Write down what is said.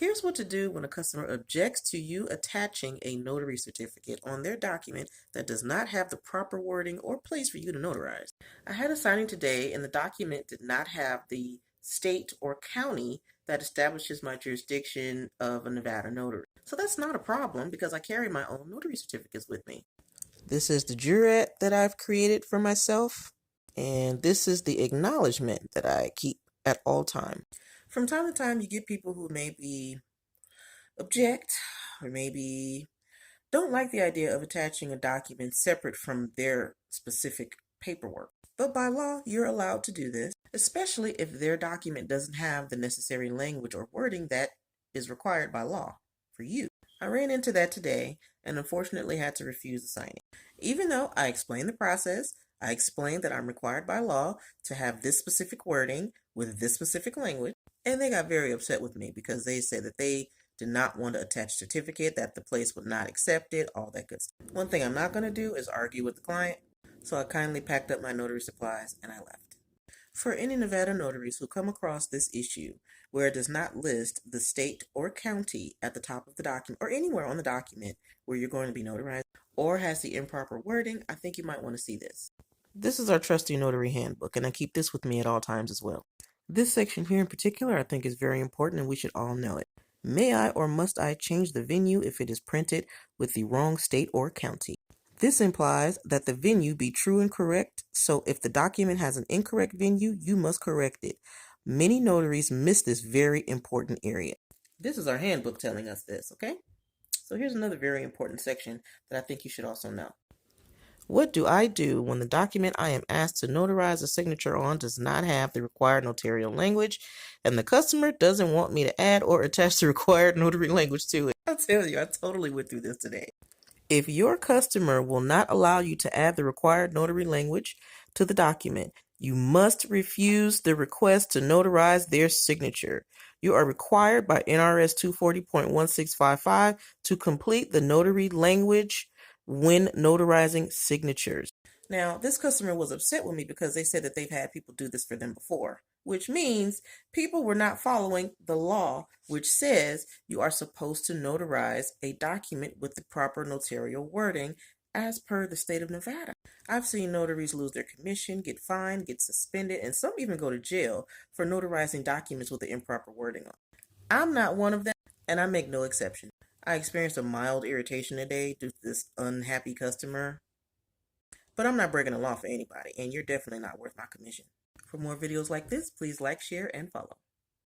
Here's what to do when a customer objects to you attaching a notary certificate on their document that does not have the proper wording or place for you to notarize. I had a signing today and the document did not have the state or county that establishes my jurisdiction of a Nevada notary. So that's not a problem because I carry my own notary certificates with me. This is the jurat that I've created for myself, and this is the acknowledgement that I keep at all times. From time to time, you get people who maybe object or maybe don't like the idea of attaching a document separate from their specific paperwork. But by law, you're allowed to do this, especially if their document doesn't have the necessary language or wording that is required by law for you. I ran into that today and unfortunately had to refuse the signing. Even though I explained the process, I explained that I'm required by law to have this specific wording with this specific language, and they got very upset with me because they said that they did not want to attach a certificate, that the place would not accept it, all that good stuff. One thing I'm not going to do is argue with the client, so I kindly packed up my notary supplies and I left. For any Nevada notaries who come across this issue where it does not list the state or county at the top of the document or anywhere on the document where you're going to be notarized or has the improper wording, I think you might want to see this. This is our trusty notary handbook, and I keep this with me at all times as well. This section here in particular I think is very important and we should all know it. May I or must I change the venue if it is printed with the wrong state or county? This implies that the venue be true and correct, so if the document has an incorrect venue, you must correct it. Many notaries miss this very important area. This is our handbook telling us this, okay? So here's another very important section that I think you should also know. What do I do when the document I am asked to notarize a signature on does not have the required notarial language and the customer doesn't want me to add or attach the required notary language to it? I'll tell you, I totally went through this today. If your customer will not allow you to add the required notary language to the document, you must refuse the request to notarize their signature. You are required by NRS 240.1655 to complete the notary language when notarizing signatures. Now, this customer was upset with me because they said that they've had people do this for them before, which means people were not following the law, which says you are supposed to notarize a document with the proper notarial wording as per the state of Nevada. I've seen notaries lose their commission, get fined, get suspended, and some even go to jail for notarizing documents with the improper wording on. I'm not one of them, and I make no exception. I experienced a mild irritation today due to this unhappy customer, but I'm not breaking the law for anybody, and you're definitely not worth my commission. For more videos like this, please like, share, and follow.